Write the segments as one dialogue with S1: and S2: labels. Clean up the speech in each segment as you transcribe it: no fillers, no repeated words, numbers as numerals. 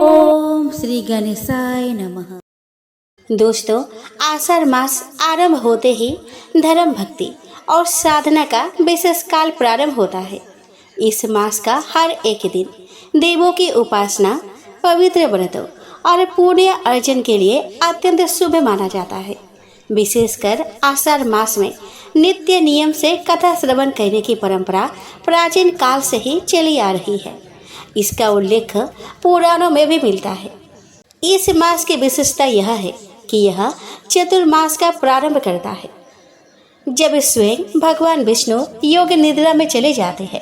S1: ओम श्री गणेशाय नमः। दोस्तों, आषाढ़ मास आरंभ होते ही धर्म भक्ति और साधना का विशेष काल प्रारंभ होता है। इस मास का हर एक दिन देवों की उपासना, पवित्र व्रतों और पुण्य अर्जन के लिए अत्यंत शुभ माना जाता है। विशेषकर आषाढ़ मास में नित्य नियम से कथा श्रवण करने की परंपरा प्राचीन काल से ही चली आ रही है। इसका उल्लेख पुराणों में भी मिलता है। इस मास की विशेषता यह है कि यह चतुर्मास का प्रारंभ करता है, जब स्वयं भगवान विष्णु योग निद्रा में चले जाते हैं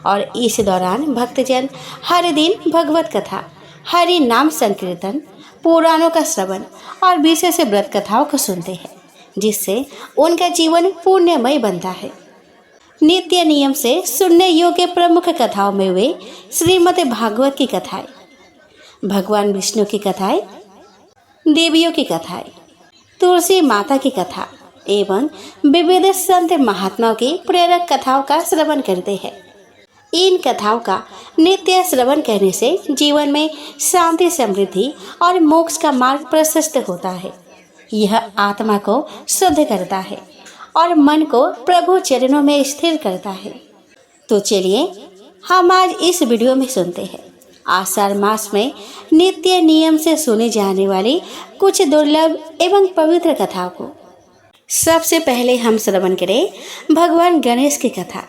S1: और इस दौरान भक्तजन हर दिन भगवत कथा, हरि नाम संकीर्तन, पुराणों का श्रवण और विशेष व्रत कथाओं को सुनते हैं, जिससे उनका जीवन पुण्यमय बनता है। नित्य नियम से सुनने योग्य प्रमुख कथाओं में वे श्रीमद् भागवत की कथाएं, भगवान विष्णु की कथाएं, देवियों की कथाएं, तुलसी माता की कथा एवं विविध संत महात्माओं की प्रेरक कथाओं का श्रवण करते हैं। इन कथाओं का नित्य श्रवण करने से जीवन में शांति, समृद्धि और मोक्ष का मार्ग प्रशस्त होता है। यह आत्मा को शुद्ध करता है और मन को प्रभु चरणों में स्थिर करता है। तो चलिए हम आज इस वीडियो में सुनते हैं आषाढ़ मास में नित्य नियम से सुनी जाने वाली कुछ दुर्लभ एवं पवित्र कथाओं को। सबसे पहले हम श्रवण करें भगवान गणेश की कथा।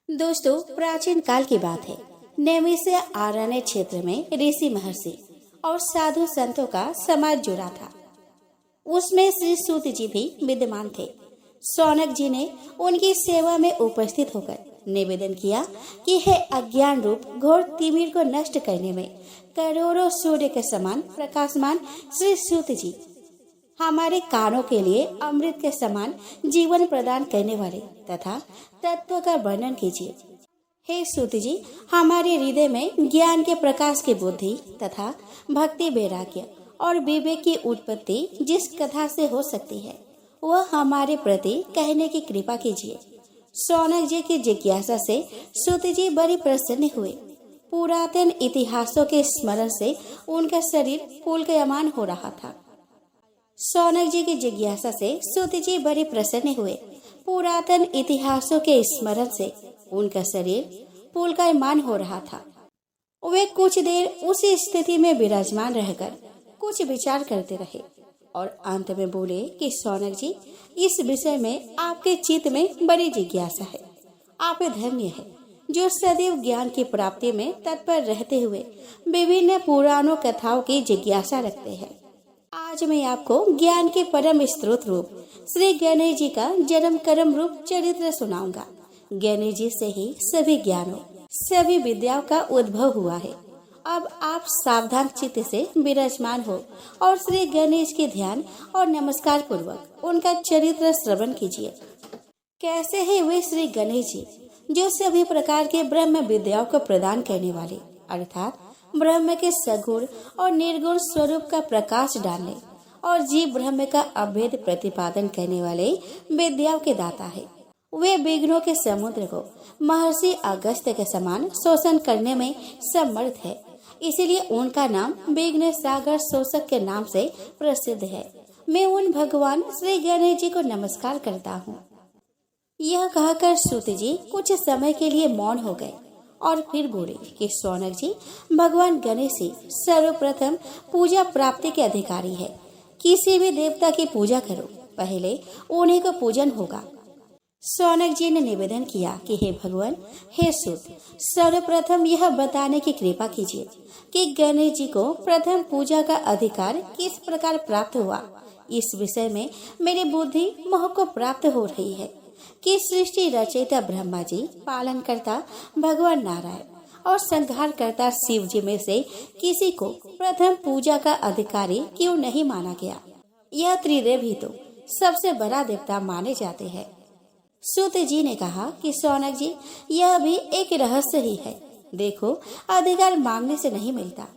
S1: दोस्तों, प्राचीन काल की बात है। नैमिषारण्य आरण्य क्षेत्र में ऋषि, महर्षि और साधु संतों का समाज जुड़ा था। उसमें श्री सूत जी भी विद्यमान थे। शौनक जी ने उनकी सेवा में उपस्थित होकर निवेदन किया कि हे अज्ञान रूप घोर तिमिर को नष्ट करने में करोड़ों सूर्य के समान प्रकाशमान श्री सूत जी, हमारे कानों के लिए अमृत के समान जीवन प्रदान करने वाले तथा तत्व का वर्णन कीजिए। हे सूत जी, हमारे हृदय में ज्ञान के प्रकाश की बुद्धि तथा भक्ति, वैराग्य और विवेक की उत्पत्ति जिस कथा से हो सकती है, वह हमारे प्रति कहने की कृपा कीजिए। शौनक जी की जिज्ञासा से सूत जी बड़ी प्रसन्न हुए। पुरातन इतिहासों के स्मरण से उनका शरीर पुलकायमान हो रहा था। शौनक जी की जिज्ञासा से सूत जी बड़े प्रसन्न हुए। पुरातन इतिहासों के स्मरण से उनका शरीर पुलकायमान हो रहा था। वे कुछ देर उसी स्थिति में विराजमान रहकर कुछ विचार करते रहे और अंत में बोले कि शौनक जी, इस विषय में आपके चित्त में बड़ी जिज्ञासा है। आप धन्य है जो सदैव ज्ञान की प्राप्ति में तत्पर रहते हुए विभिन्न पुराणों कथाओं की जिज्ञासा रखते हैं। आज मैं आपको ज्ञान के परम स्रोत रूप श्री गणेश जी का जन्म कर्म रूप चरित्र सुनाऊंगा। गणेश जी से ही सभी ज्ञानों, सभी विद्याओं का उद्भव हुआ है। अब आप सावधान चित्त से विराजमान हो और श्री गणेश के ध्यान और नमस्कार पूर्वक उनका चरित्र श्रवण कीजिए। कैसे है वे श्री गणेश जी, जो सभी प्रकार के ब्रह्म विद्याओं को प्रदान करने वाले, अर्थात ब्रह्म के सगुण और निर्गुण स्वरूप का प्रकाश डालने और जीव ब्रह्म का अभेद प्रतिपादन करने वाले विद्याओं के दाता है। वे विघ्नों के समुद्र को महर्षि अगस्त्य के समान शोषण करने में समर्थ है, इसीलिए उनका नाम विघ्न सागर शोषक के नाम से प्रसिद्ध है। मैं उन भगवान श्री गणेश जी को नमस्कार करता हूँ। यह कहकर सूत जी कुछ समय के लिए मौन हो गए और फिर बोले कि शौनक जी, भगवान गणेश ही सर्वप्रथम पूजा प्राप्ति के अधिकारी है। किसी भी देवता की पूजा करो, पहले उन्हीं को पूजन होगा। शौनक जी ने निवेदन किया कि हे भगवान, हे सूत, सर्वप्रथम यह बताने की कृपा कीजिए कि गणेश जी को प्रथम पूजा का अधिकार किस प्रकार प्राप्त हुआ। इस विषय में मेरी बुद्धि मोह को प्राप्त हो रही है कि सृष्टि रचयिता ब्रह्मा जी, पालन करता भगवान नारायण और संहार करता शिव जी में से किसी को प्रथम पूजा का अधिकारी क्यों नहीं माना गया। यह त्रिदेव ही तो सबसे बड़ा देवता माने जाते हैं। सूत जी ने कहा कि शौनक जी, यह भी एक रहस्य ही है। देखो, अधिकार मांगने से नहीं मिलता,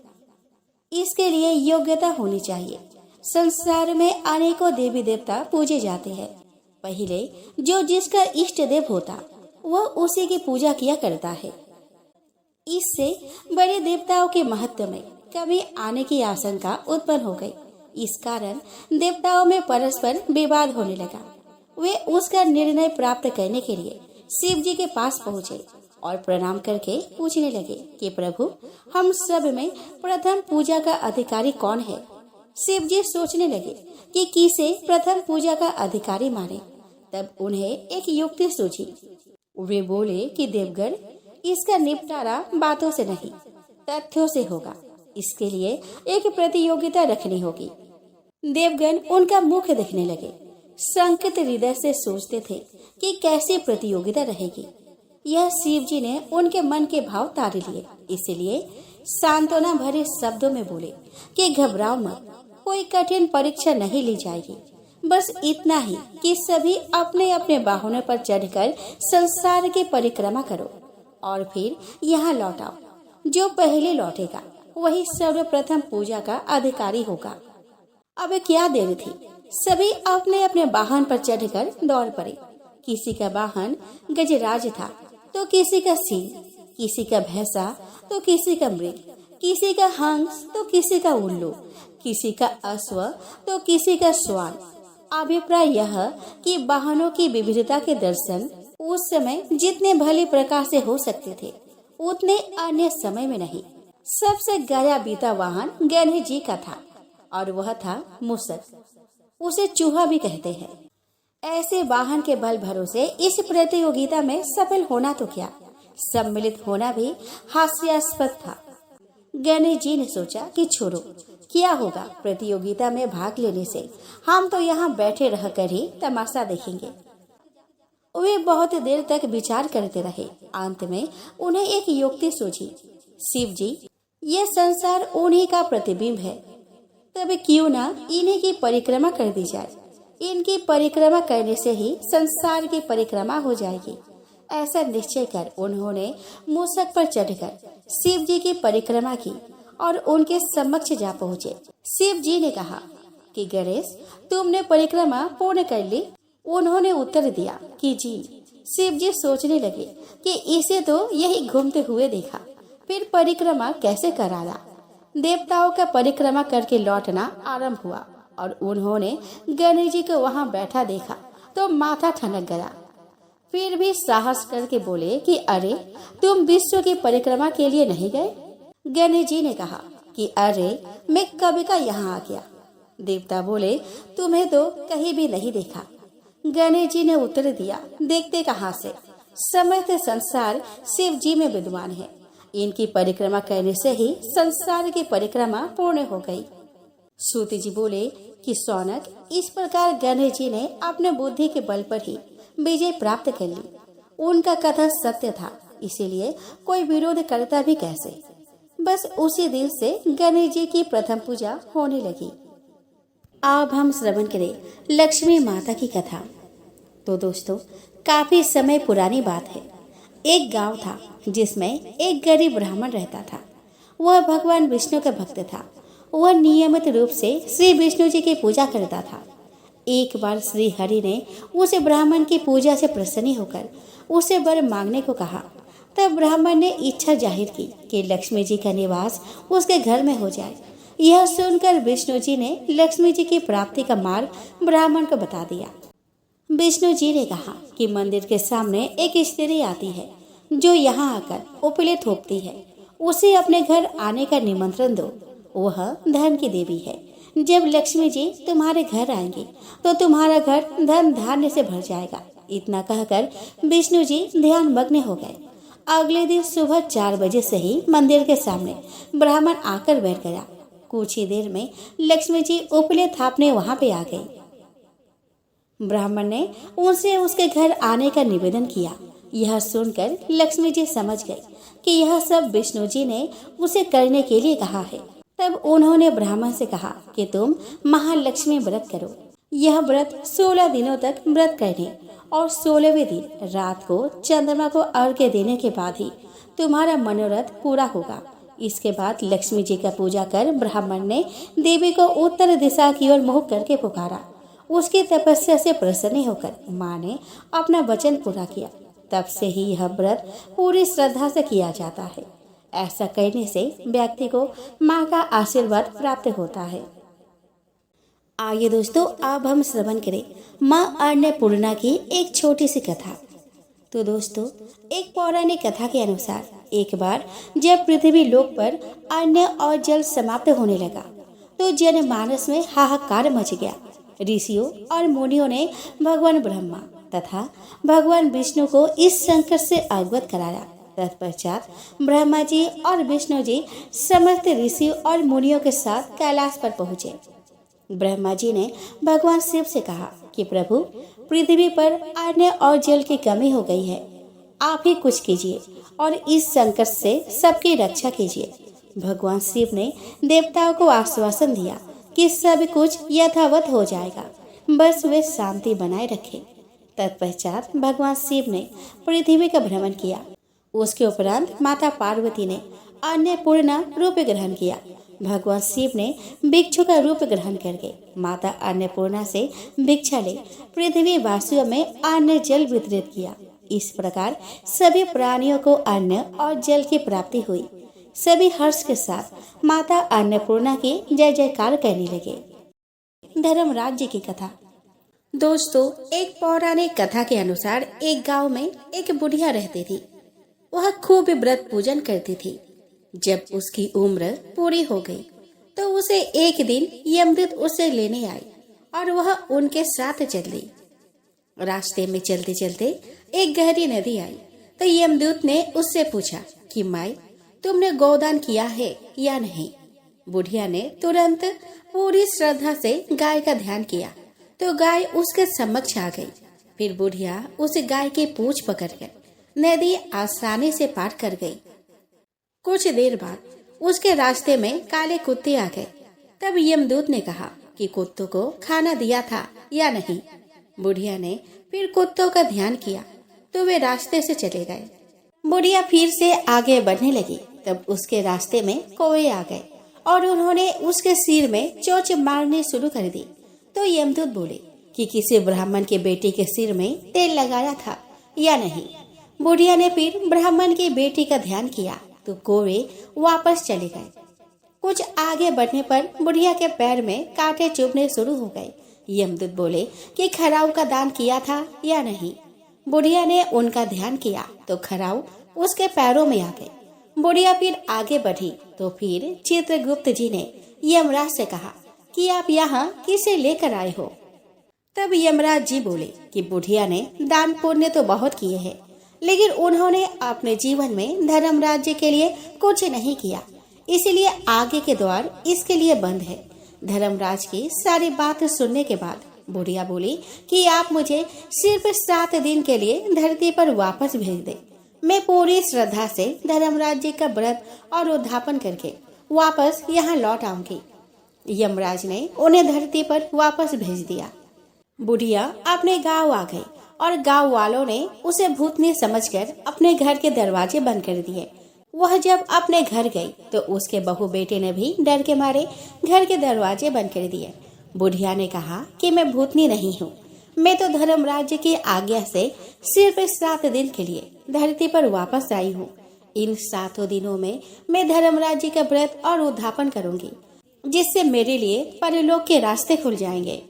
S1: इसके लिए योग्यता होनी चाहिए। संसार में अनेकों देवी देवता पूजे जाते हैं। पहले जो जिसका इष्ट देव होता, वह उसी की पूजा किया करता है। इससे बड़े देवताओं के महत्व में कमी आने की आशंका उत्पन्न हो गई। इस कारण देवताओं में परस्पर विवाद होने लगा। वे उसका निर्णय प्राप्त करने के लिए शिव जी के पास पहुँचे और प्रणाम करके पूछने लगे कि प्रभु, हम सब में प्रथम पूजा का अधिकारी कौन है। शिव जी सोचने लगे कि किसे प्रथम पूजा का अधिकारी माने। तब उन्हें एक युक्ति सूझी। वे बोले कि देवगण, इसका निपटारा बातों से नहीं तथ्यों से होगा। इसके लिए एक प्रतियोगिता रखनी होगी। देवगण उनका मुख देखने लगे। संकित हृदय से सोचते थे कि कैसी प्रतियोगिता रहेगी। यह शिव जी ने उनके मन के भाव ताड़ लिए, इसलिए सांत्वना भरे शब्दों में बोले कि घबराओ मत, कोई कठिन परीक्षा नहीं ली जाएगी। बस इतना ही कि सभी अपने अपने वाहनों पर चढ़कर संसार की परिक्रमा करो और फिर यहाँ लौट आओ। जो पहले लौटेगा वही सर्वप्रथम पूजा का अधिकारी होगा। अब क्या देर थी। सभी अपने अपने वाहन पर चढ़कर दौड़ पड़े। किसी का वाहन गजराज था तो किसी का सिंह, किसी का भैंसा तो किसी का मृग, किसी का हंस तो किसी का उल्लू, किसी का अश्व तो किसी का श्वान। अभिप्राय यह कि वाहनों की विविधता के दर्शन उस समय जितने भली प्रकार से हो सकते थे उतने अन्य समय में नहीं। सबसे गया बीता वाहन गणेश जी का था और वह था मूषक। उसे चूहा भी कहते हैं। ऐसे वाहन के बल भरोसे इस प्रतियोगिता में सफल होना तो क्या, सम्मिलित होना भी हास्यास्पद था। गणेश जी ने सोचा कि छोड़ो, क्या होगा प्रतियोगिता में भाग लेने से, हम तो यहाँ बैठे रहकर ही तमाशा देखेंगे। वे बहुत देर तक विचार करते रहे। अंत में उन्हें एक युक्ति सूझी। शिव जी, यह संसार उन्हीं का प्रतिबिंब है, तब क्यों न इन्हीं की परिक्रमा कर दी जाए। इनकी परिक्रमा करने से ही संसार की परिक्रमा हो जाएगी। ऐसा निश्चय कर उन्होंने मूषक पर चढ़कर शिव जी की परिक्रमा की और उनके समक्ष जा पहुँचे। शिव जी ने कहा कि गणेश, तुमने परिक्रमा पूर्ण कर ली। उन्होंने उत्तर दिया कि जी। शिव जी सोचने लगे कि इसे तो यही घूमते हुए देखा, फिर परिक्रमा कैसे कराया। देवताओं का परिक्रमा करके लौटना आरंभ हुआ और उन्होंने गणेश जी को वहाँ बैठा देखा तो माथा ठनक गया। फिर भी साहस करके बोले कि अरे, तुम विश्व की परिक्रमा के लिए नहीं गए। गणेश जी ने कहा कि अरे, मैं कभी का यहाँ आ गया। देवता बोले, तुम्हें तो कहीं भी नहीं देखा। गणेश जी ने उत्तर दिया, देखते कहाँ से, समस्त संसार शिव जी में विद्वान है। इनकी परिक्रमा करने से ही संसार की परिक्रमा पूर्ण हो गई। सूत जी बोले कि सौनक, इस प्रकार गणेश जी ने अपने बुद्धि के बल पर ही विजय प्राप्त कर ली। उनका कथन सत्य था, इसीलिए कोई विरोध करता भी कैसे। बस उसी दिन से गणेश जी की प्रथम पूजा होने लगी। अब हम श्रवण करें लक्ष्मी माता की कथा। तो दोस्तों, काफी समय पुरानी बात है। एक गांव था जिसमें एक गरीब ब्राह्मण रहता था। वह भगवान विष्णु का भक्त था। वह नियमित रूप से श्री विष्णु जी की पूजा करता था। एक बार श्री हरि ने उसे ब्राह्मण की पूजा से प्रसन्न होकर उसे वर मांगने को कहा। तब ब्राह्मण ने इच्छा जाहिर की कि लक्ष्मी जी का निवास उसके घर में हो जाए। यह सुनकर विष्णु जी ने लक्ष्मी जी की प्राप्ति का मार्ग ब्राह्मण को बता दिया। विष्णु जी ने कहा कि मंदिर के सामने एक स्त्री आती है जो यहाँ आकर उपले थोपती है। उसे अपने घर आने का निमंत्रण दो। वह धन की देवी है। जब लक्ष्मी जी तुम्हारे घर आएंगी तो तुम्हारा घर धन धान्य से भर जाएगा। इतना कहकर विष्णु जी ध्यान मग्न हो गए। अगले दिन सुबह 4 बजे से ही मंदिर के सामने ब्राह्मण आकर बैठ गया। कुछ ही देर में लक्ष्मी जी उपले थापने वहां पे आ गई। ब्राह्मण ने उनसे उसके घर आने का निवेदन किया। यह सुनकर लक्ष्मी जी समझ गई कि यह सब विष्णु जी ने उसे करने के लिए कहा है। तब उन्होंने ब्राह्मण से कहा कि तुम महालक्ष्मी व्रत करो। यह व्रत 16 दिनों तक व्रत करने और 16वें दिन रात को चंद्रमा को अर्घ्य देने के बाद ही तुम्हारा मनोरथ पूरा होगा। इसके बाद लक्ष्मी जी का पूजा कर ब्राह्मण ने देवी को उत्तर दिशा की ओर मुँह करके पुकारा। उसकी तपस्या से प्रसन्न होकर माँ ने अपना वचन पूरा किया। तब से ही यह व्रत पूरी श्रद्धा से किया जाता है। ऐसा करने से व्यक्ति को माँ का आशीर्वाद प्राप्त होता है। आइए दोस्तों, अब हम श्रवण करें माँ अन्नपूर्णा की एक छोटी सी कथा। तो दोस्तों, एक पौराणिक कथा के अनुसार एक बार जब पृथ्वी लोक पर अन्न और जल समाप्त होने लगा तो जनमानस में हाहाकार मच गया। ऋषियों और मुनियों ने भगवान ब्रह्मा तथा भगवान विष्णु को इस संकट से अवगत कराया। तत्पश्चात ब्रह्मा जी और विष्णु जी समस्त ऋषियों और मुनियों के साथ कैलाश पर पहुँचे। ब्रह्मा जी ने भगवान शिव से कहा कि प्रभु, पृथ्वी पर अन्न और जल की कमी हो गई है, आप ही कुछ कीजिए और इस संकट से सबकी रक्षा कीजिए। भगवान शिव ने देवताओं को आश्वासन दिया कि सब कुछ यथावत हो जाएगा, बस वे शांति बनाए रखें। तत्पश्चात भगवान शिव ने पृथ्वी का भ्रमण किया। उसके उपरांत माता पार्वती ने अन्नपूर्णा रूप ग्रहण किया। भगवान शिव ने भिक्षु का रूप ग्रहण करके माता अन्नपूर्णा से भिक्षा ले पृथ्वी वासियों में अन्न जल वितरित किया। इस प्रकार सभी प्राणियों को अन्न और जल की प्राप्ति हुई। सभी हर्ष के साथ माता अन्नपूर्णा की जय जयकार करने लगे। धर्मराज की कथा। दोस्तों, एक पौराणिक कथा के अनुसार एक गांव में एक बुढ़िया रहती थी। वह खूब व्रत पूजन करती थी। जब उसकी उम्र पूरी हो गई तो उसे एक दिन यमदूत उसे लेने आई और वह उनके साथ चल दी। रास्ते में चलते चलते एक गहरी नदी आई तो यमदूत ने उससे पूछा कि माई, तुमने गोदान किया है या नहीं। बुढ़िया ने तुरंत पूरी श्रद्धा से गाय का ध्यान किया तो गाय उसके समक्ष आ गई। फिर बुढ़िया उस गाय की पूंछ पकड़कर नदी आसानी से पार कर गई। कुछ देर बाद उसके रास्ते में काले कुत्ते आ गए। तब यमदूत ने कहा कि कुत्तों को खाना दिया था या नहीं। बुढ़िया ने फिर कुत्तों का ध्यान किया तो वे रास्ते से चले गए। बुढ़िया फिर से आगे बढ़ने लगी। तब उसके रास्ते में कौवे आ गए और उन्होंने उसके सिर में चोंच मारनी शुरू कर दी। तो यमदूत बोले कि किसी ब्राह्मण के बेटे के सिर में तेल लगाया था या नहीं। बुढ़िया ने फिर ब्राह्मण की बेटी का ध्यान किया तो कौवे वापस चले गए। कुछ आगे बढ़ने पर बुढ़िया के पैर में कांटे चुभने शुरू हो गए। यमदूत बोले कि खराऊ का दान किया था या नहीं। बुढ़िया ने उनका ध्यान किया तो खराऊ उसके पैरों में आ गए। बुढ़िया फिर आगे बढ़ी तो फिर चित्रगुप्त जी ने यमराज से कहा कि आप यहाँ किसे लेकर आए हो। तब यमराज जी बोले कि बुढ़िया ने दान पुण्य तो बहुत किए हैं, लेकिन उन्होंने अपने जीवन में धर्म राज्य के लिए कुछ नहीं किया, इसलिए आगे के द्वार इसके लिए बंद है। धर्मराज की सारी बात सुनने के बाद बुढ़िया बोली कि आप मुझे सिर्फ 7 दिन के लिए धरती पर वापस भेज दे। मैं पूरी श्रद्धा से धर्मराज जी का व्रत और उद्यापन करके वापस यहाँ लौट आऊंगी। यमराज ने उन्हें धरती पर वापस भेज दिया। बुढ़िया अपने गांव आ गई और गांव वालों ने उसे भूतनी समझकर अपने घर के दरवाजे बंद कर दिए। वह जब अपने घर गई तो उसके बहू बेटे ने भी डर के मारे घर के दरवाजे बंद कर दिए। बुढ़िया ने कहा कि मैं भूतनी नहीं हूँ, मैं तो धर्मराज की आज्ञा से सिर्फ 7 दिन के लिए धरती पर वापस आई हूँ। इन 7 दिनों में मैं धर्मराज का व्रत और उद्यापन करूंगी, जिससे मेरे लिए परलोक के रास्ते खुल जाएंगे।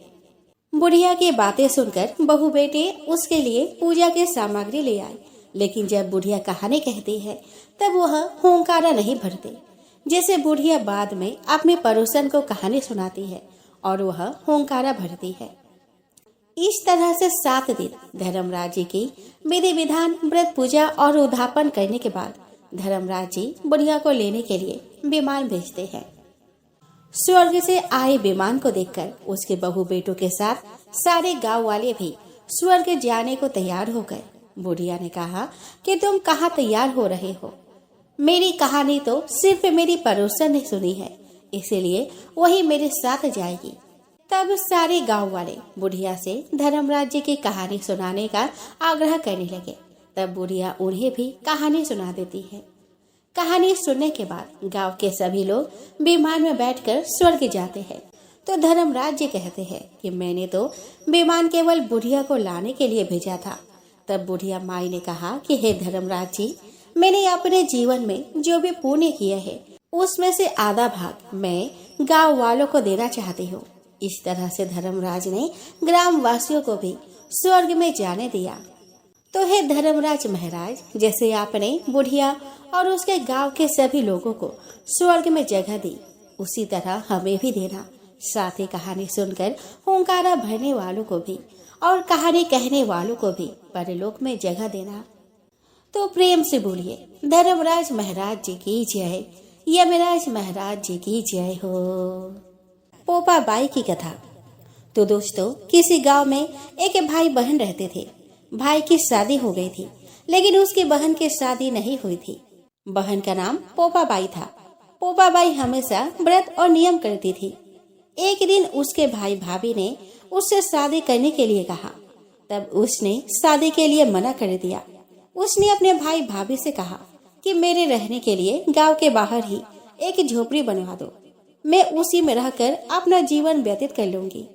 S1: बुढ़िया की बातें सुनकर बहू बेटे उसके लिए पूजा की सामग्री ले आए, लेकिन जब बुढ़िया कहानी कहती है तब वह हुंकारा नहीं भरते। जैसे बुढ़िया बाद में अपने पड़ोसन को कहानी सुनाती है और वह हुंकारा भरती है। इस तरह से 7 दिन धर्मराज जी की विधि विधान व्रत पूजा और उद्यापन करने के बाद धर्मराज जी बुढ़िया को लेने के लिए विमान भेजते हैं। स्वर्ग से आए विमान को देखकर उसके बहू बेटों के साथ सारे गांव वाले भी स्वर्ग जाने को तैयार हो गए। बुढ़िया ने कहा कि तुम कहाँ तैयार हो रहे हो? मेरी कहानी तो सिर्फ मेरी पड़ोसन ने सुनी है, इसीलिए वही मेरे साथ जाएगी। तब सारे गांव वाले बुढ़िया से धर्मराज जी की कहानी सुनाने का आग्रह करने लगे। तब बुढ़िया उन्हें भी कहानी सुना देती है। कहानी सुनने के बाद गांव के सभी लोग विमान में बैठकर स्वर्ग जाते हैं। तो धर्मराज जी कहते हैं कि मैंने तो विमान केवल बुढ़िया को लाने के लिए भेजा था। तब बुढ़िया माई ने कहा कि हे धर्मराज जी, मैंने अपने जीवन में जो भी पुण्य किया है उसमें से आधा भाग मैं गांव वालों को देना चाहती हूँ। इस तरह से धर्मराज ने ग्राम वासियों को भी स्वर्ग में जाने दिया। तो हे धर्मराज महाराज, जैसे आपने बुढ़िया और उसके गांव के सभी लोगों को स्वर्ग में जगह दी, उसी तरह हमें भी देना। साथ ही कहानी सुनकर हुंकारा भरने वालों को भी और कहानी कहने वालों को भी परलोक में जगह देना। तो प्रेम से बोलिए, धर्मराज महाराज जी की जय, यमराज महाराज जी की जय हो। पोपा बाई की कथा। तो दोस्तों, किसी गांव में एक भाई बहन रहते थे। भाई की शादी हो गई थी, लेकिन उसकी बहन की शादी नहीं हुई थी। बहन का नाम पोपा बाई था। पोपा बाई हमेशा व्रत और नियम करती थी। एक दिन उसके भाई भाभी ने उससे शादी करने के लिए कहा। तब उसने शादी के लिए मना कर दिया। उसने अपने भाई भाभी से कहा कि मेरे रहने के लिए गांव के बाहर ही एक झोपड़ी बनवा दो, मैं उसी में रहकर अपना जीवन व्यतीत कर लूंगी।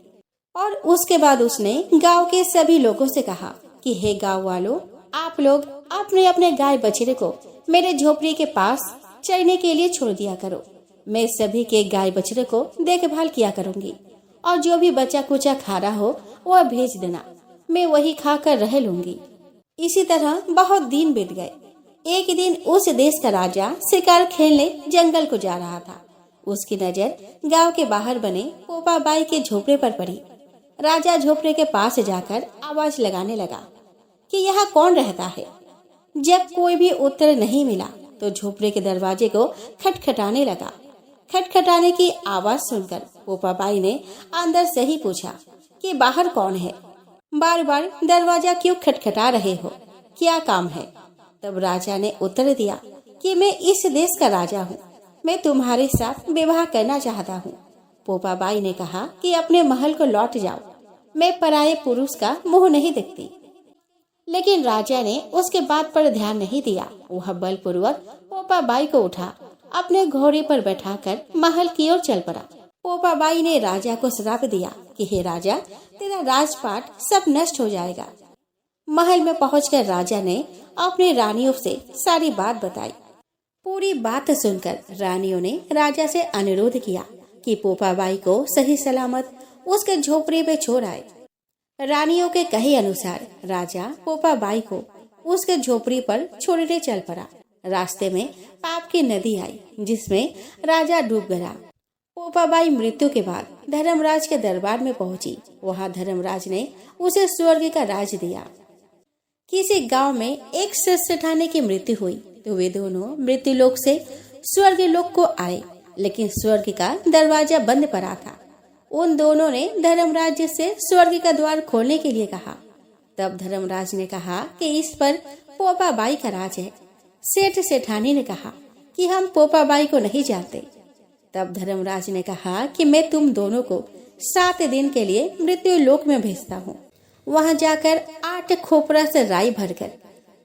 S1: और उसके बाद उसने गांव के सभी लोगों से कहा कि हे गांव वालों, आप लोग अपने अपने गाय बछड़े को मेरे झोपड़ी के पास चरने के लिए छोड़ दिया करो। मैं सभी के गाय बछड़े को देखभाल किया करूंगी और जो भी बचा कुचा खा रहा हो वह भेज देना, मैं वही खाकर रह लूंगी। इसी तरह बहुत दिन बीत गए। एक दिन उस देश का राजा शिकार खेलने जंगल को जा रहा था। उसकी नजर गांव के बाहर बने पोपा बाई के झोपड़े पर पड़ी। राजा झोपड़े के पास जाकर आवाज लगाने लगा कि यहाँ कौन रहता है। जब कोई भी उत्तर नहीं मिला तो झोपड़े के दरवाजे को खटखटाने लगा। खटखटाने की आवाज सुनकर पोपा बाई ने अंदर से ही पूछा कि बाहर कौन है, बार बार दरवाजा क्यों खटखटा रहे हो, क्या काम है। तब राजा ने उत्तर दिया कि मैं इस देश का राजा हूँ, मैं तुम्हारे साथ विवाह करना चाहता हूँ। पोपा बाई ने कहा कि अपने महल को लौट जाओ, मैं पराये पुरुष का मुंह नहीं देखती। लेकिन राजा ने उसके बात पर ध्यान नहीं दिया। वह बलपूर्वक पोपा बाई को उठा अपने घोड़े पर बैठाकर महल की ओर चल पड़ा। पोपा बाई ने राजा को श्राप दिया कि हे राजा, तेरा राजपाट सब नष्ट हो जाएगा। महल में पहुंचकर राजा ने अपनी रानियों से सारी बात बताई। पूरी बात सुनकर रानियों ने राजा से अनुरोध किया कि पोपा बाई को सही सलामत उसके झोपड़े पे छोड़ आए। रानियों के कहे अनुसार राजा पोपा बाई को उसके झोपड़ी पर छोड़ने चल पड़ा। रास्ते में पाप की नदी आई जिसमें राजा डूब गया। पोपा बाई मृत्यु के बाद धर्मराज के दरबार में पहुंची। वहां धर्मराज ने उसे स्वर्ग का राज दिया। किसी गांव में एक सेठानी की मृत्यु हुई तो वे दोनों मृत्यु लोक से स्वर्ग लोक को आए, लेकिन स्वर्ग का दरवाजा बंद पड़ा था। उन दोनों ने धर्मराज से स्वर्ग का द्वार खोलने के लिए कहा। तब धर्मराज ने कहा कि इस पर पोपा बाई का राज है। सेठ सेठानी ने कहा कि हम पोपा बाई को नहीं जानते। तब धर्मराज ने कहा कि मैं तुम दोनों को 7 दिन के लिए मृत्यु लोक में भेजता हूँ। वहाँ जाकर 8 खोपरा से राई भरकर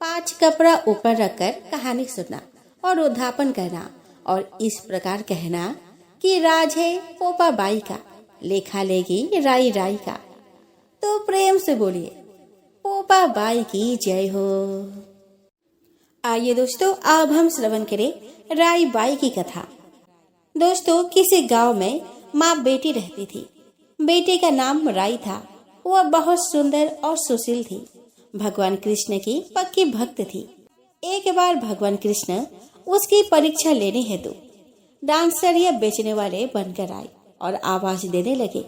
S1: 5 कपड़ा ऊपर रखकर कहानी सुनना और उद्धापन करना और इस प्रकार कहना कि राज है पोपा बाई का, लेखा लेगी राई राई का। तो प्रेम से बोलिए, पोपा बाई की जय हो। आइए दोस्तों, अब हम श्रवण करें राई बाई की कथा। दोस्तों, किसी गांव में माँ बेटी रहती थी। बेटी का नाम राई था। वह बहुत सुंदर और सुशील थी। भगवान कृष्ण की पक्की भक्त थी। एक बार भगवान कृष्ण उसकी परीक्षा लेने हेतु डांसरिया बेचने वाले बनकर आए और आवाज देने लगे।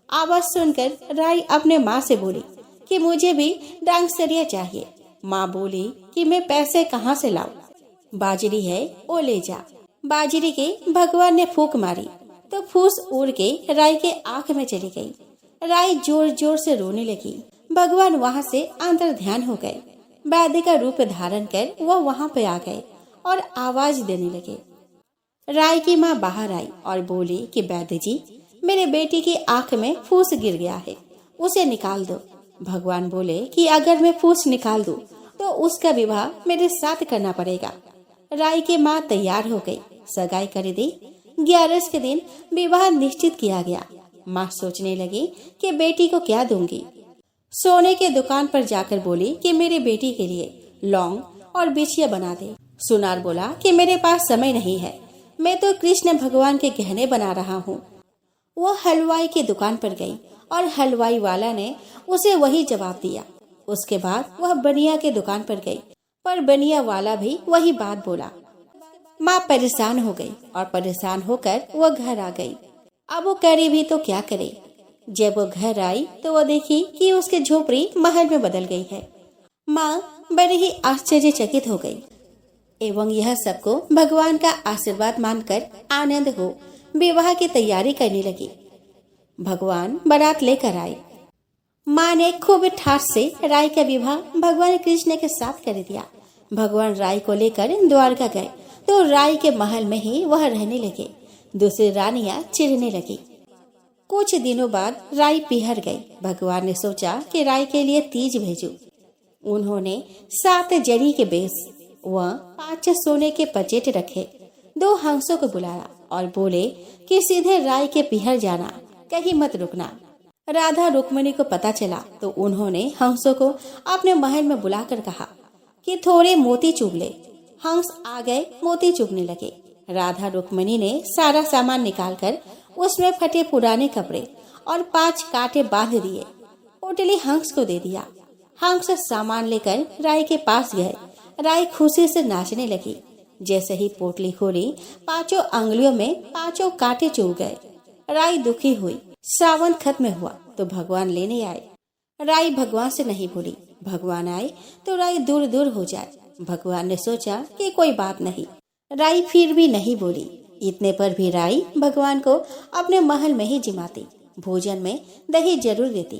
S1: आवाज सुनकर राई अपने माँ से बोली कि मुझे भी डांसरिया चाहिए। माँ बोली कि मैं पैसे कहाँ से लाऊं? बाजरी है वो ले जा। बाजरी के भगवान ने फूंक मारी तो फूस उड़ के राई के आंख में चली गई। राई जोर जोर से रोने लगी। भगवान वहाँ से अंतर ध्यान हो गए। वैद्य का रूप धारण कर वह वहाँ पे आ गए और आवाज देने लगे। राय की माँ बाहर आई और बोली कि वैद्य जी, मेरे बेटी की आंख में फूस गिर गया है, उसे निकाल दो। भगवान बोले कि अगर मैं फूस निकाल दूं तो उसका विवाह मेरे साथ करना पड़ेगा। राय की माँ तैयार हो गई, सगाई कर दी। 11 के दिन विवाह निश्चित किया गया। माँ सोचने लगी कि बेटी को क्या दूंगी। सोने के दुकान पर जाकर बोली कि मेरी बेटी के लिए लौंग और बिछिया बना दे। सुनार बोला कि मेरे पास समय नहीं है, मैं तो कृष्ण भगवान के गहने बना रहा हूँ। वो हलवाई की दुकान पर गई और हलवाई वाला ने उसे वही जवाब दिया। उसके बाद वह बनिया के दुकान पर गई, पर बनिया वाला भी वही बात बोला। माँ परेशान हो गई और परेशान होकर वो घर आ गई। अब वो करे भी तो क्या करे। जब वो घर आई तो वो देखी कि उसकी झोपड़ी महल में बदल गई है। माँ बड़ी ही आश्चर्यचकित हो गई एवं यह सबको भगवान का आशीर्वाद मानकर आनंद हो विवाह की तैयारी करने लगी। भगवान बारात लेकर आए। माँ ने खूब ठाठ से राय का विवाह भगवान कृष्ण के साथ कर दिया। भगवान राय को लेकर द्वारका गए तो राय के महल में ही वह रहने लगे। दूसरी रानियां चिढ़ने लगी। कुछ दिनों बाद राय पिहर गई। भगवान ने सोचा कि राय के लिए तीज भेजूं। उन्होंने 7 जरी के बेस व 5 सोने के पचेट रखे। 2 हंसों को बुलाया और बोले कि सीधे राय के पिहर जाना, कहीं मत रुकना। राधा रुक्मिणी को पता चला तो उन्होंने हंसों को अपने महल में बुलाकर कहा कि थोड़े मोती चुग ले। हंस आ गए, मोती चुगने लगे। राधा रुक्मिणी ने सारा सामान निकालकर उसमें फटे पुराने कपड़े और 5 कांटे बांध दिए। पोटली हंस को दे दिया। हंस सामान लेकर राय के पास गए। राय खुशी से नाचने लगी। जैसे ही पोटली खोली, 5 अंगुलियों में 5 कांटे चुभ गए। राय दुखी हुई। सावन खत्म हुआ तो भगवान लेने आए। राय भगवान से नहीं बोली। भगवान आए तो राय दूर दूर हो जाए। भगवान ने सोचा कि कोई बात नहीं। राय फिर भी नहीं बोली। इतने पर भी राय भगवान को अपने महल में ही जिमाती। भोजन में दही जरूर देती।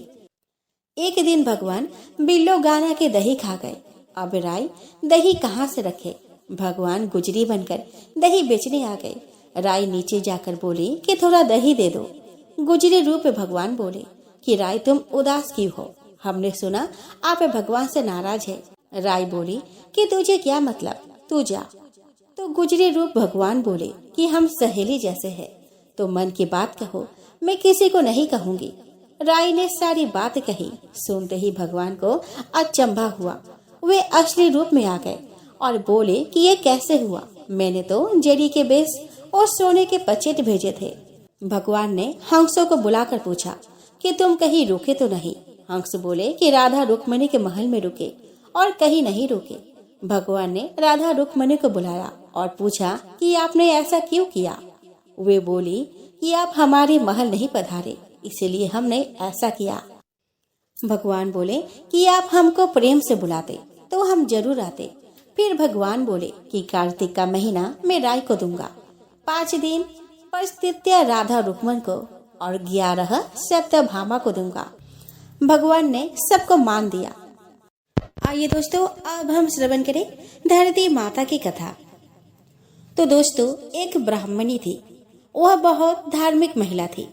S1: एक दिन भगवान बिल्लो गाना के दही खा गए। अब राय दही कहाँ से रखे। भगवान गुजरी बनकर दही बेचने आ गए। राय नीचे जाकर बोली कि थोड़ा दही दे दो। गुजरी रूप में भगवान बोले कि राय तुम उदास क्यों हो, हमने सुना आप भगवान से नाराज है। राय बोली कि तुझे क्या मतलब, तू जा। तो गुजरी रूप भगवान बोले कि हम सहेली जैसे हैं, तो मन की बात कहो, मैं किसी को नहीं कहूँगी। राय ने सारी बात कही। सुनते ही भगवान को अचंभा हुआ। वे असली रूप में आ गए और बोले कि ये कैसे हुआ, मैंने तो जरी के बेस और सोने के पचेट भेजे थे। भगवान ने हंसों को बुलाकर पूछा कि तुम कहीं रुके तो नहीं। हंस बोले कि राधा रुक्मिणी के महल में रुके और कहीं नहीं रुके। भगवान ने राधा रुक्मिणी को बुलाया और पूछा कि आपने ऐसा क्यों किया। वे बोली कि आप हमारे महल नहीं पधारे, इसीलिए हमने ऐसा किया। भगवान बोले कि आप हमको प्रेम से बुलाते तो हम जरूर आते। फिर भगवान बोले कि कार्तिक का महीना मैं राय को दूंगा। 5 दिन परिस्थितिया राधा रुक्मन को और 11 सत्यभामा को दूंगा। भगवान ने सबको मान दिया। आइए दोस्तों, अब हम श्रवण करें धरती माता की कथा। तो दोस्तों, एक ब्राह्मणी थी। वह बहुत धार्मिक महिला थी।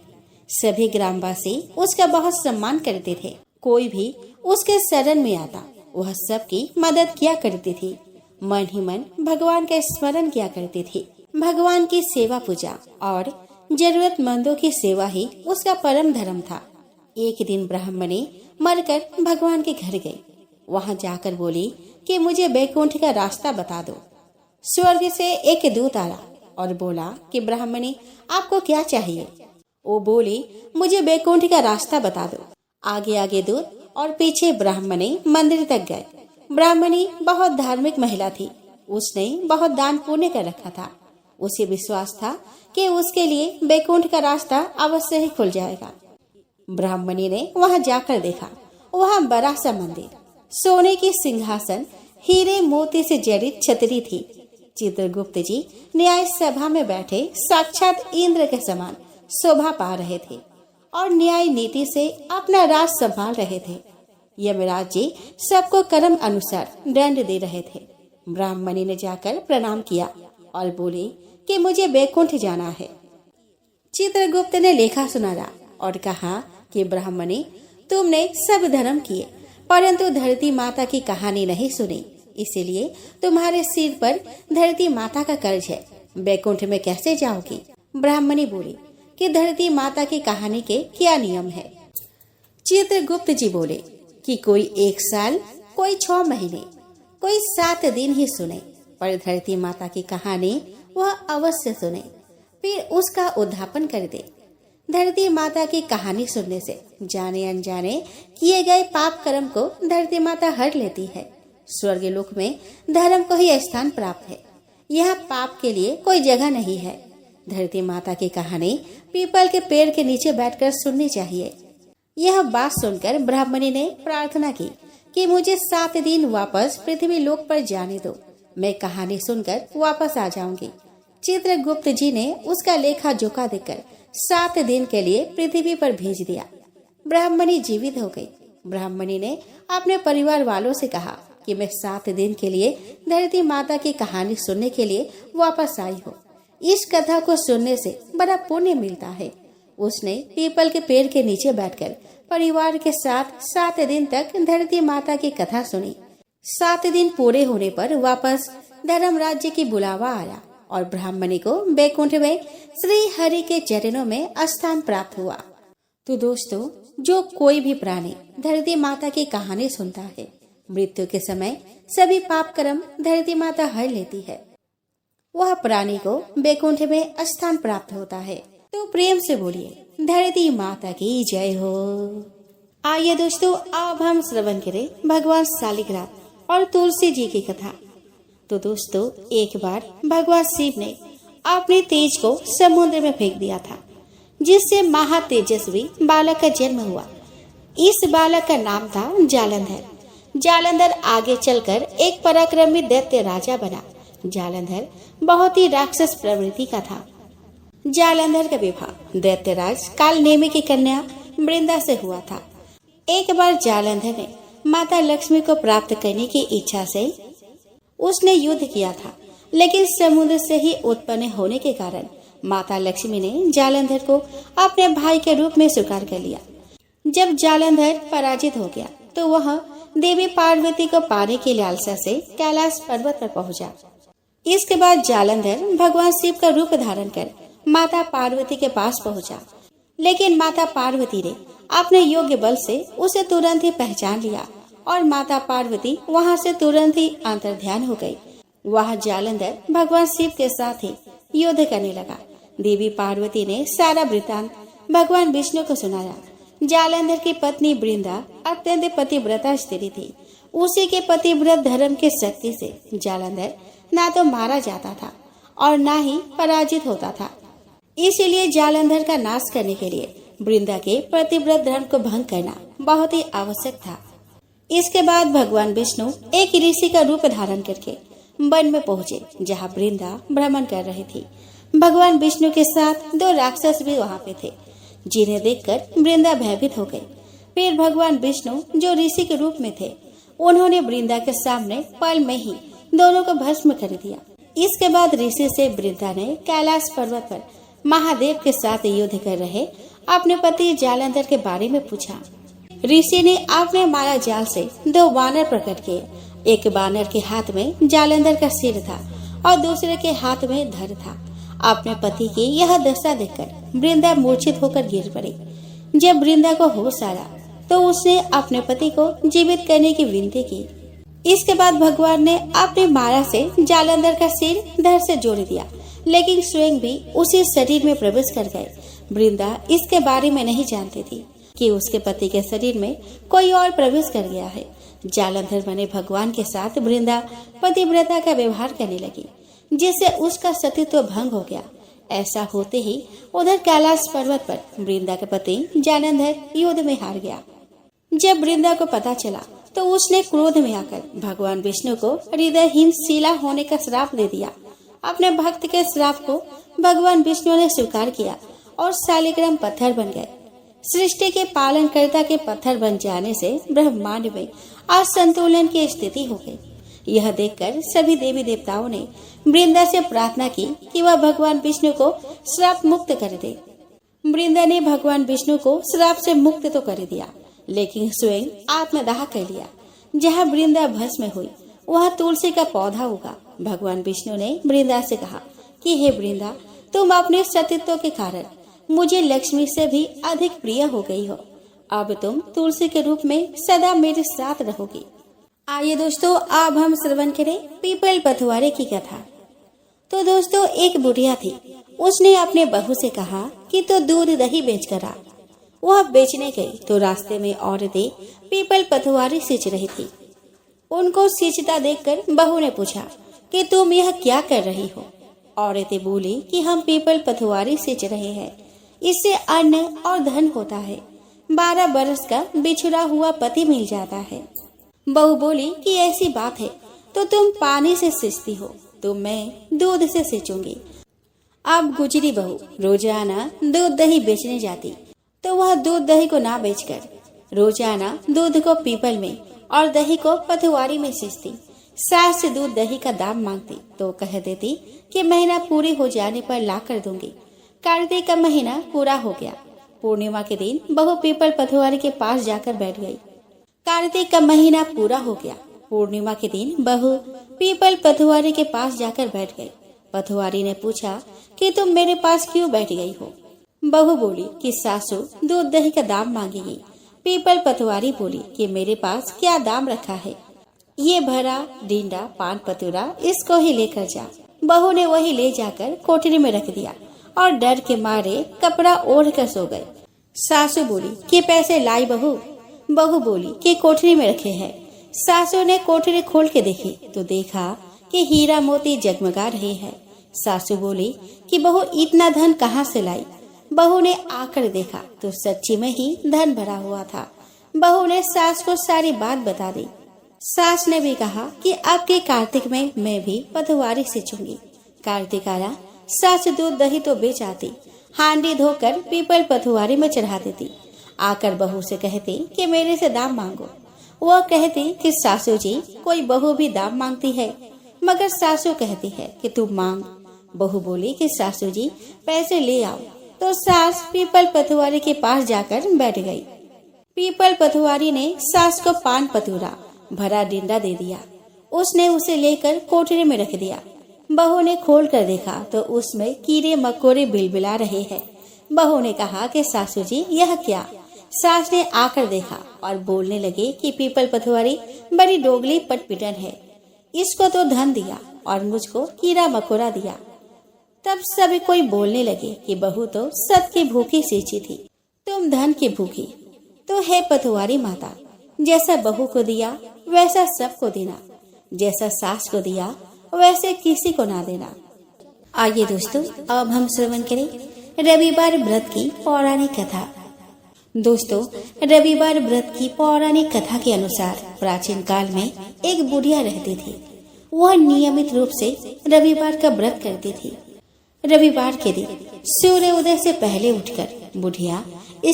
S1: सभी ग्रामवासी उसका बहुत सम्मान करते थे। कोई भी उसके शरण में आता, वह सबकी मदद किया करती थी। मन ही मन भगवान का स्मरण किया करती थी। भगवान की सेवा पूजा और जरूरतमंदों की सेवा ही उसका परम धर्म था। एक दिन ब्राह्मणी मरकर भगवान के घर गई। वहां जाकर बोली कि मुझे बैकुंठ का रास्ता बता दो। स्वर्ग से एक दूत आया और बोला कि ब्राह्मणी आपको क्या चाहिए। वो बोली मुझे बैकुंठ का रास्ता बता दो। आगे आगे दूत और पीछे ब्राह्मणी मंदिर तक गए। ब्राह्मणी बहुत धार्मिक महिला थी। उसने बहुत दान पुण्य कर रखा था। उसे विश्वास था कि उसके लिए बैकुंठ का रास्ता अवश्य ही खुल जाएगा। ब्राह्मणी ने वहां जाकर देखा। वहां बड़ा सा मंदिर, सोने की सिंहासन, हीरे मोती से जड़ित छतरी थी। चित्रगुप्त जी न्याय सभा में बैठे साक्षात इंद्र के समान शोभा पा रहे थे और न्याय नीति से अपना राज संभाल रहे थे। यमराज जी सबको कर्म अनुसार दंड दे रहे थे। ब्राह्मणी ने जाकर प्रणाम किया और बोली कि मुझे बैकुंठ जाना है। चित्रगुप्त ने लेखा सुनाया और कहा कि ब्राह्मणी तुमने सब धर्म किए परंतु धरती माता की कहानी नहीं सुनी, इसीलिए तुम्हारे सिर पर धरती माता का कर्ज है। बैकुंठ में कैसे जाओगी। ब्राह्मणी बोली कि धरती माता की कहानी के क्या नियम है। चित्रगुप्त जी बोले कि कोई 1 साल, कोई 6 महीने, कोई 7 दिन ही सुने। पर धरती माता की कहानी वह अवश्य सुने, फिर उसका उद्धापन कर दे। धरती माता की कहानी सुनने से जाने अनजाने किए गए पाप कर्म को धरती माता हर लेती है। स्वर्ग लोक में धर्म को ही स्थान प्राप्त है, यहाँ पाप के लिए कोई जगह नहीं है। धरती माता की कहानी पीपल के पेड़ के नीचे बैठकर सुननी चाहिए। यह बात सुनकर ब्राह्मणी ने प्रार्थना की कि मुझे 7 दिन वापस पृथ्वी लोक पर जाने दो, मैं कहानी सुनकर वापस आ जाऊंगी। चित्रगुप्त जी ने उसका लेखा जोखा देकर 7 दिन के लिए पृथ्वी पर भेज दिया। ब्राह्मणी जीवित हो गई। ब्राह्मणी ने अपने परिवार वालों से कहा कि मैं 7 दिन के लिए धरती माता की कहानी सुनने के लिए वापस आई हूँ। इस कथा को सुनने से बड़ा पुण्य मिलता है। उसने पीपल के पेड़ के नीचे बैठकर परिवार के साथ 7 दिन तक धरती माता की कथा सुनी। 7 दिन पूरे होने पर वापस धर्म राज्य की बुलावा आया और ब्राह्मणी को बैकुंठ में श्री हरि के चरणों में स्थान प्राप्त हुआ। तो दोस्तों, जो कोई भी प्राणी धरती माता की कहानी सुनता है, मृत्यु के समय सभी पाप कर्म धरती माता हर लेती है। वह प्राणी को बैकुंठ में स्थान प्राप्त होता है। तो प्रेम से बोलिए धरती माता की जय हो। आइए दोस्तों, अब हम श्रवण करें भगवान शालिग्राम और तुलसी जी की कथा। तो दोस्तों, एक बार भगवान शिव ने अपने तेज को समुद्र में फेंक दिया था, जिससे महातेजस्वी बालक का जन्म हुआ। इस बालक का नाम था जालंधर। जालंधर आगे चलकर एक पराक्रमी दैत्य राजा बना। जालंधर बहुत ही राक्षस प्रवृत्ति का था। जालंधर का विवाह दैत्यराज कालनेमी की कन्या वृंदा से हुआ था। एक बार जालंधर ने माता लक्ष्मी को प्राप्त करने की इच्छा से उसने युद्ध किया था, लेकिन समुद्र से ही उत्पन्न होने के कारण माता लक्ष्मी ने जालंधर को अपने भाई के रूप में स्वीकार कर लिया। जब जालंधर पराजित हो गया तो वह देवी पार्वती को पाने की लालसा से कैलाश पर्वत पर पहुंचा। इसके बाद जालंधर भगवान शिव का रूप धारण कर माता पार्वती के पास पहुंचा, लेकिन माता पार्वती ने अपने योग्य बल से उसे तुरंत ही पहचान लिया और माता पार्वती वहां से तुरंत ही अंतर्ध्यान हो गई। वह जालंधर भगवान शिव के साथ ही युद्ध करने लगा। देवी पार्वती ने सारा वृतांत भगवान विष्णु को सुनाया। जालंधर की पत्नी वृंदा अत्यंत पतिव्रता स्त्री थी। उसी के पतिव्रत धर्म के शक्ति से जालंधर ना तो मारा जाता था और ना ही पराजित होता था। इसीलिए जालंधर का नाश करने के लिए वृंदा के पतिव्रत धर्म को भंग करना बहुत ही आवश्यक था। इसके बाद भगवान विष्णु एक ऋषि का रूप धारण करके वन में पहुँचे, जहाँ वृंदा भ्रमण कर रही थी। भगवान विष्णु के साथ 2 राक्षस भी वहाँ पे थे, जिन्हें देखकर वृंदा भयभीत हो गई। फिर भगवान विष्णु जो ऋषि के रूप में थे, उन्होंने वृंदा के सामने पल में ही दोनों को भस्म कर दिया। इसके बाद ऋषि से वृंदा ने कैलाश पर्वत पर महादेव के साथ युद्ध कर रहे अपने पति जालंधर के बारे में पूछा। ऋषि ने अपने माया जाल से 2 बानर प्रकट किए। एक बानर के हाथ में जालंधर का सिर था और दूसरे के हाथ में धड़ था। अपने पति की यह दशा देखकर वृंदा मूर्छित होकर गिर पड़ी। जब वृंदा को होश आया तो उसने अपने पति को जीवित करने की विनती की। इसके बाद भगवान ने अपनी माया से जालंधर का सिर धड़ से जोड़ दिया, लेकिन स्वयं भी उसी शरीर में प्रवेश कर गए। वृंदा इसके बारे में नहीं जानती थी कि उसके पति के शरीर में कोई और प्रवेश कर गया है। जालंधर बने भगवान के साथ वृंदा पतिव्रता का व्यवहार करने लगी, जिससे उसका सतीत्व भंग हो गया। ऐसा होते ही उधर कैलाश पर्वत पर वृंदा के पति जालंधर युद्ध में हार गया। जब वृंदा को पता चला तो उसने क्रोध में आकर भगवान विष्णु को हृदयहीन शिला होने का श्राप दे दिया। अपने भक्त के श्राप को भगवान विष्णु ने स्वीकार किया और शालिग्राम पत्थर बन गए। सृष्टि के पालनकर्ता के पत्थर बन जाने से ब्रह्मांड में असंतुलन की स्थिति हो गई। यह देखकर सभी देवी देवताओं ने वृंदा से प्रार्थना की कि वह भगवान विष्णु को श्राप मुक्त कर दे। वृंदा ने भगवान विष्णु को श्राप से मुक्त तो कर दिया, लेकिन स्वयं आत्मदाह कर लिया। जहाँ वृंदा भस्म हुई वहाँ तुलसी का पौधा उगा। भगवान विष्णु ने वृंदा से कहा कि हे वृंदा, तुम अपने सतीत्व के कारण मुझे लक्ष्मी से भी अधिक प्रिय हो गई हो। अब तुम तुलसी के रूप में सदा मेरे साथ रहोगी। आइए दोस्तों, अब हम श्रवण करें पीपल पथवारे की कथा। तो दोस्तों, एक बुढ़िया थी। उसने अपने बहू से कहा कि तो दूध दही बेच कर आ। वह बेचने गई तो रास्ते में औरतें पीपल पथवारी सींच रही थी। उनको सींचता देखकर बहू ने पूछा कि तुम यह क्या कर रही हो। औरतें बोली कि हम पीपल पथवारी सींच रहे हैं, इससे अन्न और धन होता है, 12 बरस का बिछड़ा हुआ पति मिल जाता है। बहू बोली कि ऐसी बात है तो तुम पानी से सींचती हो, तो मैं दूध से सींचूंगी। अब गुजरी बहू रोजाना दूध दही बेचने जाती, तो वह दूध दही को ना बेचकर रोजाना दूध को पीपल में और दही को पथवारी में सींचती। सास से दूध दही का दाम मांगती तो कह देती कि महीना पूरी हो जाने पर ला कर दूंगी। कार्तिक का महीना पूरा हो गया। पूर्णिमा के दिन बहू पीपल पथवारी के पास जाकर बैठ गई। कार्तिक का महीना पूरा हो गया। पूर्णिमा के दिन बहू पीपल पथवारी के पास जाकर बैठ गई। पथवारी ने पूछा कि तुम मेरे पास क्यों बैठ गई हो। बहू बोली कि सासू दूध दही का दाम मांगेगी। पीपल पथवारी बोली कि मेरे पास क्या दाम रखा है, ये भरा डींडा पान पतूरा, इसको ही लेकर जा। बहू ने वही ले जाकर कोठरी में रख दिया और डर के मारे कपड़ा ओढ़ कर सो गए। सासू बोली कि पैसे लाई बहू। बहू बोली कि कोठरी में रखे हैं। सासू ने कोठरी खोल के देखी तो देखा कि हीरा मोती जगमगा रहे हैं। सासू बोली कि बहू इतना धन कहाँ से लाई। बहू ने आकर देखा तो सच्ची में ही धन भरा हुआ था। बहू ने सास को सारी बात बता दी। सास ने भी कहा कि अब के कार्तिक में मैं भी पथवारी सींचूंगी। कार्तिक आया, सास दूध दही तो बेच आती, हांडी धोकर पीपल पथवारी में चढ़ा देती। आकर बहू से कहती कि मेरे से दाम मांगो। वह कहती कि सासू जी, कोई बहू भी दाम मांगती है, मगर सासू कहती है कि तुम मांग। बहू बोली कि सासू जी पैसे ले आओ। तो सास पीपल पथवारी के पास जाकर बैठ गई। पीपल पथवारी ने सास को पान पतूरा भरा डींडा दे दिया। उसने उसे लेकर कोठरी में रख दिया। बहू ने खोल कर देखा तो उसमें कीड़े मकोड़े बिलबिला रहे हैं। बहू ने कहा कि सासू जी यह क्या। सास ने आकर देखा और बोलने लगे कि पीपल पथवारी बड़ी डोगली पटपिटन है, इसको तो धन दिया और मुझको कीड़ा मकोड़ा दिया। तब सभी कोई बोलने लगे कि बहू तो सत की भूखी सींची थी, तुम धन की भूखी। तो है पथवारी माता, जैसा बहू को दिया वैसा सबको देना, जैसा सास को दिया वैसे किसी को ना देना। आइए दोस्तों, अब हम श्रवण करें रविवार व्रत की पौराणिक कथा। दोस्तों, रविवार व्रत की पौराणिक कथा के अनुसार प्राचीन काल में एक बुढ़िया रहती थी। वह नियमित रूप से रविवार का व्रत करती थी। रविवार के दिन सूर्य उदय से पहले उठकर बुढ़िया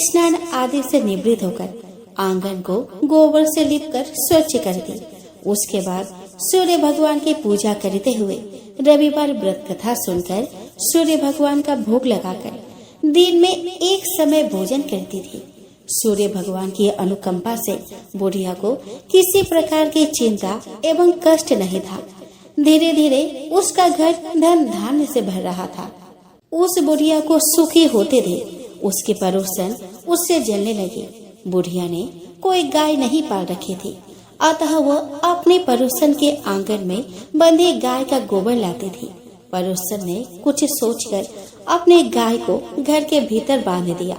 S1: स्नान आदि से निवृत्त होकर आंगन को गोबर से लिपकर स्वच्छ करती। उसके बाद सूर्य भगवान की पूजा करते हुए रविवार व्रत कथा सुनकर सूर्य भगवान का भोग लगाकर दिन में एक समय भोजन करती थी। सूर्य भगवान की अनुकंपा से बुढ़िया को किसी प्रकार की चिंता एवं कष्ट नहीं था। धीरे धीरे उसका घर धन धान्य से भर रहा था। उस बुढ़िया को सुखी होते देख उसके पड़ोसन उससे जलने लगे। बुढ़िया ने कोई गाय नहीं पाल रखी थी, अतः वह अपने पड़ोसन के आंगन में बंधी गाय का गोबर लाती थी। पड़ोसन ने कुछ सोचकर अपने गाय को घर के भीतर बांध दिया।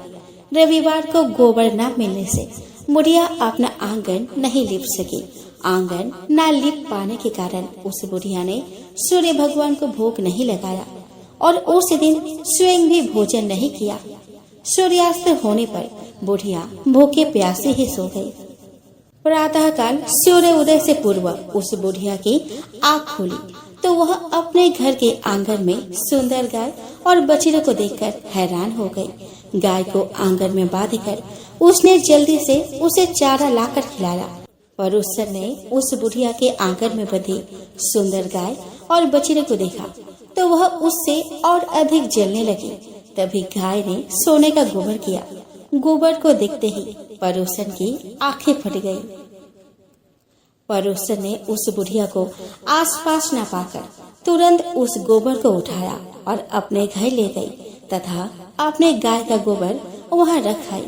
S1: रविवार को गोबर न मिलने से बुढ़िया अपना आंगन नहीं लिप सकी। आंगन न लिप पाने के कारण उस बुढ़िया ने सूर्य भगवान को भोग नहीं लगाया और उस दिन स्वयं भी भोजन नहीं किया। सूर्यास्त होने पर बुढ़िया भूखे प्यासे ही सो गई। प्रातः काल सूर्य उदय से पूर्व उस बुढ़िया की आँख खुली तो वह अपने घर के आंगन में सुंदर गाय और बछड़े को देखकर हैरान हो गई। गाय को आंगन में बांधकर उसने जल्दी से उसे चारा लाकर खिलाया। पड़ोसन ने उस बुढ़िया के आंगन में बंधी सुंदर गाय और बछड़े को देखा तो वह उससे और अधिक जलने लगी। तभी गाय ने सोने का गोबर किया। गोबर को देखते ही पड़ोसन की आंखें फट गई। पड़ोसन ने उस बुढ़िया को आसपास न पाकर तुरंत उस गोबर को उठाया और अपने घर ले गई तथा अपने गाय का गोबर वहां रख आई।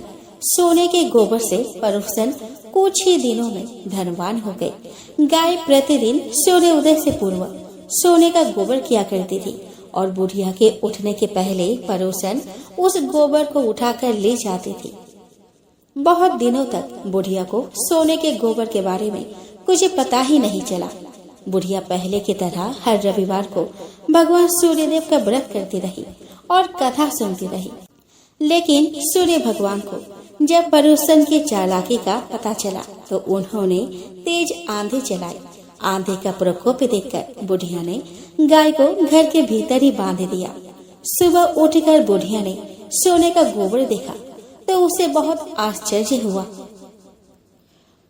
S1: सोने के गोबर से पड़ोसन कुछ ही दिनों में धनवान हो गई। गाय प्रतिदिन सूर्य उदय से पूर्व सोने का गोबर किया करती थी और बुढ़िया के उठने के पहले पड़ोसन उस गोबर को उठाकर ले जाती थी। बहुत दिनों तक बुढ़िया को सोने के गोबर के बारे में कुछ पता ही नहीं चला। बुढ़िया पहले की तरह हर रविवार को भगवान सूर्यदेव का व्रत करती रही और कथा सुनती रही। लेकिन सूर्य भगवान को जब पड़ोसन की चालाकी का पता चला तो उन्होंने तेज आंधी चलाई। आंधी का प्रकोप देखकर बुढ़िया ने गाय को घर के भीतर ही बांध दिया। सुबह उठकर बुढ़िया ने सोने का गोबर देखा तो उसे बहुत आश्चर्य हुआ।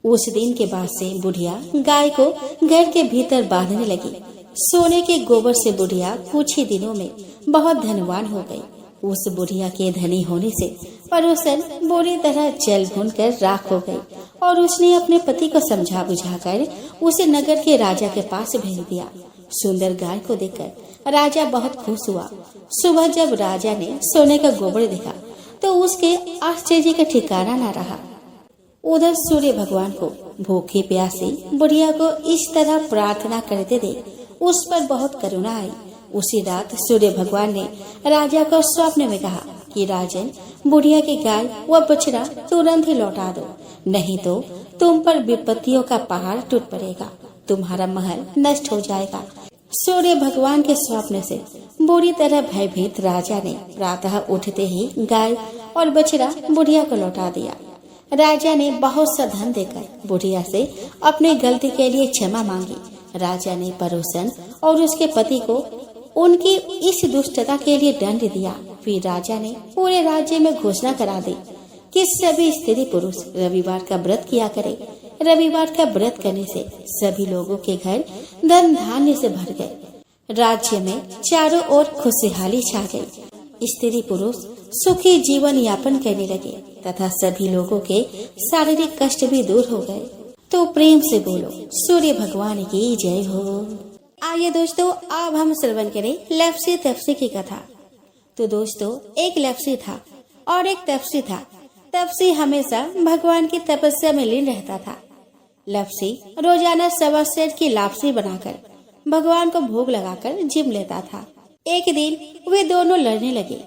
S1: उस दिन के बाद से बुढ़िया गाय को घर के भीतर बांधने लगी। सोने के गोबर से बुढ़िया कुछ ही दिनों में बहुत धनवान हो गई। उस बुढ़िया के धनी होने से पड़ोसन बुरी तरह जल भून कर राख हो गई और उसने अपने पति को समझा बुझाकर उसे नगर के राजा के पास भेज दिया। सुंदर गाय को देखकर राजा बहुत खुश हुआ। सुबह जब राजा ने सोने का गोबर देखा तो उसके आश्चर्य का ठिकाना न रहा। उधर सूर्य भगवान को भूखी प्यासी बुढ़िया को इस तरह प्रार्थना करते देख उस पर बहुत करुणा आई। उसी रात सूर्य भगवान ने राजा को स्वप्न में कहा कि राजन, बुढ़िया की गाय व बछड़ा तुरंत ही लौटा दो, नहीं तो तुम पर विपत्तियों का पहाड़ टूट पड़ेगा, तुम्हारा महल नष्ट हो जाएगा। सूर्य भगवान के स्वप्न से बुरी तरह भयभीत राजा ने प्रातः उठते ही गाय और बछड़ा बुढ़िया को लौटा दिया। राजा ने बहुत सा धन देकर बुढ़िया से अपनी गलती के लिए क्षमा मांगी। राजा ने पड़ोसन और उसके पति को उनकी इस दुष्टता के लिए दंड दिया। फिर राजा ने पूरे राज्य में घोषणा करा दी कि सभी स्त्री पुरुष रविवार का व्रत किया करे। रविवार का व्रत करने से सभी लोगों के घर धन धान्य से भर गए। राज्य में चारों ओर खुशहाली छा गई। स्त्री पुरुष सुखी जीवन यापन करने लगे तथा सभी लोगों के शारीरिक कष्ट भी दूर हो गए। तो प्रेम से बोलो सूर्य भगवान की जय हो। आइए दोस्तों, अब हम श्रवण करें लफ्सी तपसी की कथा। तो दोस्तों, एक लफ्सी था और एक तपसी था। तपसी हमेशा भगवान की तपस्या में लीन रहता था। लफ्सी रोजाना 1.25 सेर की लापसी बनाकर भगवान को भोग लगाकर जिम लेता था। एक दिन वे दोनों लड़ने लगे।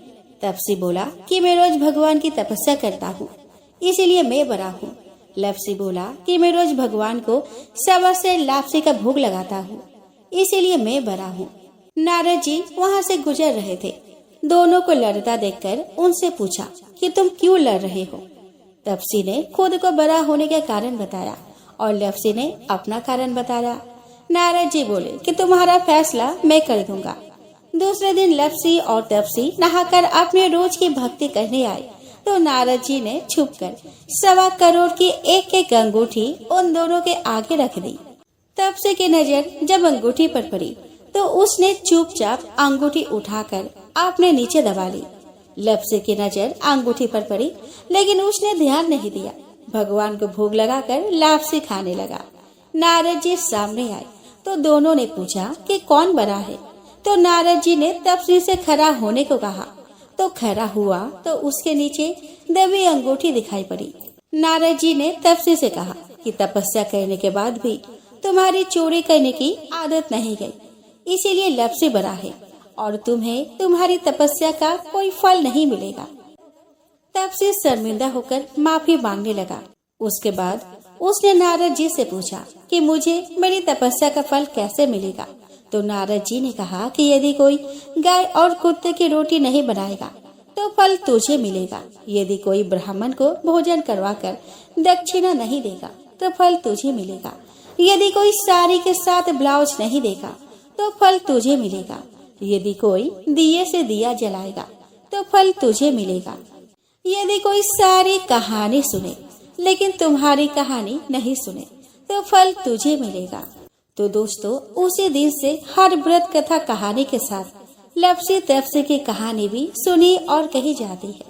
S1: तपसी बोला कि मैं रोज भगवान की तपस्या करता हूँ, इसीलिए मैं बड़ा हूँ। लफ्सी बोला कि मैं रोज भगवान को 1.25 सेर लापसी का भोग लगाता हूँ, इसीलिए मैं बड़ा हूँ। नारद जी वहाँ से गुजर रहे थे। दोनों को लड़ता देखकर उनसे पूछा कि तुम क्यों लड़ रहे हो। तपसी ने खुद को बड़ा होने का कारण बताया और लफ्सी ने अपना कारण बताया। नारद जी बोले कि तुम्हारा फैसला मैं कर दूंगा। दूसरे दिन लफ्सी और तपसी नहाकर अपने रोज की भक्ति करने आए तो नारद जी ने छुपकर 1.25 करोड़ की एक अंगूठी उन दोनों के आगे रख दी। तपसी की नजर जब अंगूठी पर पड़ी तो उसने चुपचाप अंगूठी उठाकर अपने नीचे दबा ली। लफ्सी की नजर अंगूठी पर पड़ी लेकिन उसने ध्यान नहीं दिया। भगवान को भोग लगाकर लापसी खाने लगा। नारद जी सामने आए तो दोनों ने पूछा कि कौन बड़ा है। तो नारद जी ने तपसी से खड़ा होने को कहा तो खड़ा हुआ तो उसके नीचे दबी अंगूठी दिखाई पड़ी। नारद जी ने तपसी से कहा कि तपस्या करने के बाद भी तुम्हारी चोरी करने की आदत नहीं गई, इसीलिए लफ्सी बड़ा है और तुम्हें तुम्हारी तपस्या का कोई फल नहीं मिलेगा। तपसी शर्मिंदा होकर माफी मांगने लगा। उसके बाद उसने नारद जी से पूछा कि मुझे मेरी तपस्या का फल कैसे मिलेगा। तो नारद जी ने कहा कि यदि कोई गाय और कुत्ते की रोटी नहीं बनाएगा तो फल तुझे मिलेगा। यदि कोई ब्राह्मण को भोजन करवाकर दक्षिणा नहीं देगा तो फल तुझे मिलेगा। यदि कोई साड़ी के साथ ब्लाउज नहीं देगा तो फल तुझे मिलेगा। यदि कोई दिए से दिया जलाएगा तो फल तुझे मिलेगा। यदि कोई सारी कहानी सुने लेकिन तुम्हारी कहानी नहीं सुने तो फल तुझे मिलेगा। तो दोस्तों, उसी दिन से हर व्रत कथा कहानी के साथ लफ्सी तपसी की कहानी भी सुनी और कही जाती है।